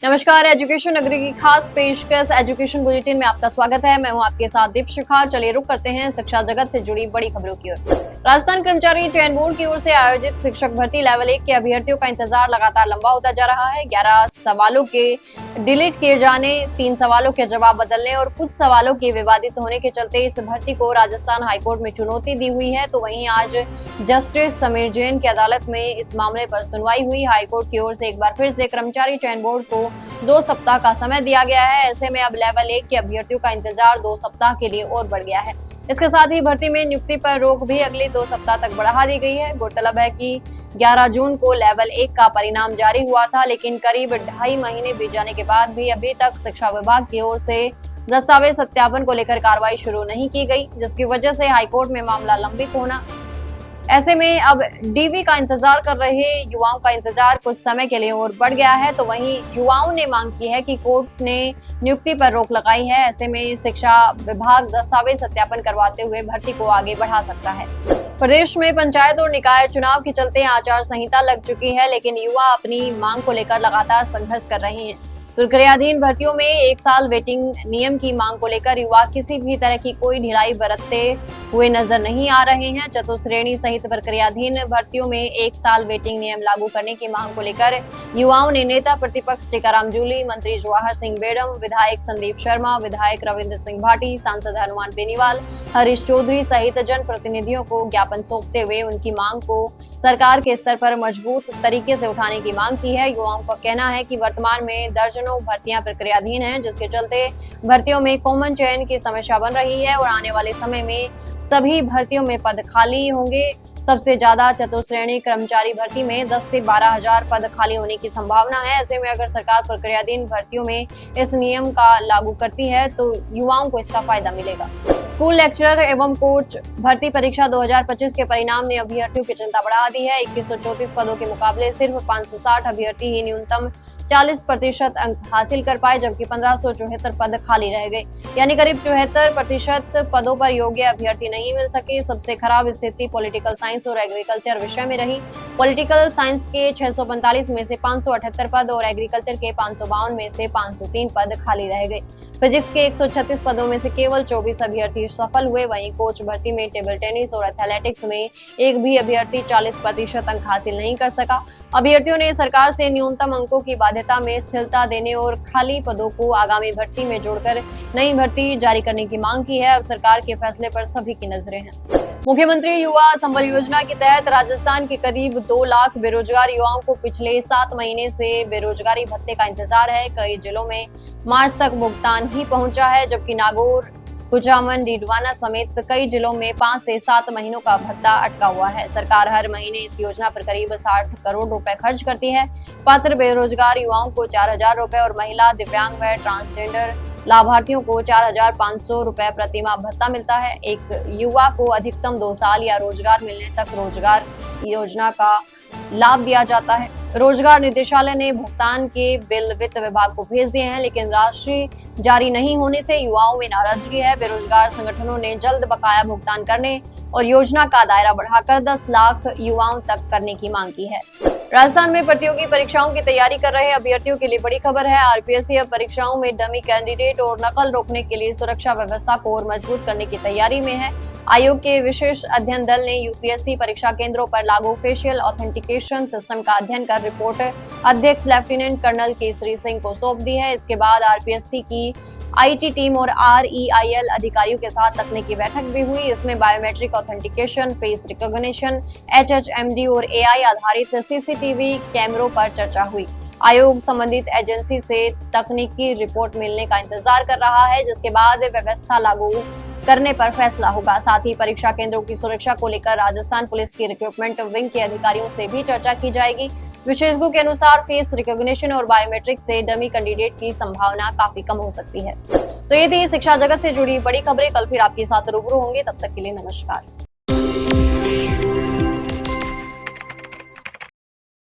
नमस्कार, एजुकेशन नगरी की खास पेशकश एजुकेशन बुलेटिन में आपका स्वागत है। मैं हूं आपके साथ दीपशिखा। चलिए रुक करते हैं शिक्षा जगत से जुड़ी बड़ी खबरों की ओर। राजस्थान कर्मचारी चयन बोर्ड की ओर से आयोजित शिक्षक भर्ती लेवल 1 के अभ्यर्थियों का इंतजार लगातार लंबा होता जा रहा है। 11 सवालों के डिलीट किए जाने, 3 सवालों के जवाब बदलने और कुछ सवालों के विवादित होने के चलते इस भर्ती को राजस्थान हाईकोर्ट में चुनौती दी हुई है। तो वहीं आज जस्टिस समीर जैन की अदालत में इस मामले पर सुनवाई हुई। हाईकोर्ट की ओर से एक बार फिर से कर्मचारी चयन बोर्ड को 2 सप्ताह का समय दिया गया है। ऐसे में अब लेवल 1 के अभ्यर्थियों का इंतजार 2 सप्ताह के लिए और बढ़ गया है। इसके साथ ही भर्ती में नियुक्ति पर रोक भी अगले 2 सप्ताह तक बढ़ा दी गई है। गौरतलब है कि 11 जून को लेवल 1 का परिणाम जारी हुआ था, लेकिन करीब 2.5 महीने बीत जाने के बाद भी अभी तक शिक्षा विभाग की ओर से दस्तावेज सत्यापन को लेकर कार्रवाई शुरू नहीं की गई, जिसकी वजह से हाईकोर्ट में मामला लंबित होना। ऐसे में अब डीवी का इंतजार कर रहे युवाओं का इंतजार कुछ समय के लिए और बढ़ गया है। तो वहीं युवाओं ने मांग की है कि कोर्ट ने नियुक्ति पर रोक लगाई है। ऐसे में शिक्षा विभाग दस्तावेज सत्यापन करवाते हुए भर्ती को आगे बढ़ा सकता है। प्रदेश में पंचायत और निकाय चुनाव के चलते आचार संहिता लग चुकी है, लेकिन युवा अपनी मांग को लेकर लगातार संघर्ष कर रहे हैं। प्रक्रियाधीन भर्तियों में 1 साल वेटिंग नियम की मांग को लेकर युवा किसी भी तरह की कोई ढिलाई बरतते हुए नजर नहीं आ रहे हैं। चतुश्रेणी सहित प्रक्रियाधीन भर्तियों में 1 साल वेटिंग नियम लागू करने की मांग को लेकर युवाओं ने नेता प्रतिपक्ष टीकाराम जूली, मंत्री जवाहर सिंह बेड़म, विधायक संदीप शर्मा, विधायक रविंद्र सिंह भाटी, सांसद हनुमान बेनीवाल, हरीश चौधरी सहित जनप्रतिनिधियों को ज्ञापन सौंपते हुए उनकी मांग को सरकार के स्तर पर मजबूत तरीके से उठाने की मांग की है। युवाओं का कहना है कि वर्तमान में दर्जनों भर्तियां प्रक्रियाधीन हैं, जिसके चलते भर्तियों में कॉमन चयन की समस्या बन रही है और आने वाले समय में सभी भर्तियों में पद खाली होंगे। सबसे ज्यादा चतुश्रेणी कर्मचारी भर्ती में 10 से 12 हजार पद खाली होने की संभावना है। ऐसे में अगर सरकार प्रक्रियाधीन भर्तियों में इस नियम का लागू करती है तो युवाओं को इसका फायदा मिलेगा। स्कूल लेक्चरर एवं कोच भर्ती परीक्षा 2025 के परिणाम ने अभ्यर्थियों की चिंता बढ़ा दी है। 2134 पदों के मुकाबले सिर्फ 560 अभ्यर्थी ही न्यूनतम 40% अंक हासिल कर पाए, जबकि 1574 पद खाली रह गए, यानी करीब 74% पदों पर योग्य अभ्यर्थी नहीं मिल सके। सबसे खराब स्थिति पॉलिटिकल साइंस और एग्रीकल्चर विषय में रही। पॉलिटिकल साइंस के 645 में से 578 पद और एग्रीकल्चर के 552 में से 503 पद खाली रह गए। फिजिक्स के 136 पदों में से केवल 24 अभ्यर्थी सफल हुए। वहीं कोच भर्ती में टेबल टेनिस और एथलेटिक्स में एक भी अभ्यर्थी 40% अंक हासिल नहीं कर सका। अभ्यर्थियों ने सरकार से न्यूनतम अंकों की बाध्यता में स्थिरता देने और खाली पदों को आगामी भर्ती में जोड़कर नई भर्ती जारी करने की मांग की है। अब सरकार के फैसले पर सभी की नजरें हैं। मुख्यमंत्री युवा संबल योजना के तहत राजस्थान के करीब 2 लाख बेरोजगार युवाओं को पिछले 7 महीने से बेरोजगारी भत्ते का इंतजार है। कई जिलों में मार्च तक भुगतान ही पहुंचा है, जबकि नागौर, कुचामन, डीडवाना समेत कई जिलों में 5 से 7 महीनों का भत्ता अटका हुआ है। सरकार हर महीने इस योजना पर करीब 60 करोड़ रुपए खर्च करती है। पात्र बेरोजगार युवाओं को 4000 रुपए और महिला, दिव्यांग व ट्रांसजेंडर लाभार्थियों को 4500 रुपए प्रतिमाह भत्ता मिलता है। एक युवा को अधिकतम 2 साल या रोजगार मिलने तक रोजगार योजना का लाभ दिया जाता है। रोजगार निदेशालय ने भुगतान के बिल वित्त विभाग को भेज दिए हैं, लेकिन राशि जारी नहीं होने से युवाओं में नाराजगी है। बेरोजगार संगठनों ने जल्द बकाया भुगतान करने और योजना का दायरा बढ़ाकर 10 लाख युवाओं तक करने की मांग की है। राजस्थान में प्रतियोगी परीक्षाओं की तैयारी कर रहे अभ्यर्थियों के लिए बड़ी खबर है। आरपीएससी अब परीक्षाओं में डमी कैंडिडेट और नकल रोकने के लिए सुरक्षा व्यवस्था को और मजबूत करने की तैयारी में है। आयोग के विशेष अध्ययन दल ने यूपीएससी परीक्षा केंद्रों पर लागू फेशियल ऑथेंटिकेशन सिस्टम का अध्ययन कर रिपोर्ट अध्यक्ष लेफ्टिनेंट कर्नल केसरी सिंह को सौंप दी है। इसके बाद आरपीएससी की आईटी टीम और आरईआईएल अधिकारियों के साथ तकनीकी बैठक भी हुई। इसमें biometric authentication, face recognition, HHMD और एआई आधारित सीसीटीवी कैमरों पर चर्चा हुई। आयोग संबंधित एजेंसी से तकनीकी रिपोर्ट मिलने का इंतजार कर रहा है, जिसके बाद व्यवस्था लागू करने पर फैसला होगा। साथ ही परीक्षा केंद्रों की सुरक्षा को लेकर राजस्थान पुलिस की रिक्रूटमेंट विंग के अधिकारियों से भी चर्चा की जाएगी। विशेषज्ञों के अनुसार फेस रिकॉग्निशन और बायोमेट्रिक से डमी कैंडिडेट की संभावना काफी कम हो सकती है। तो ये थी शिक्षा जगत से जुड़ी बड़ी खबरें। कल फिर आपके साथ रूबरू होंगे, तब तक के लिए नमस्कार।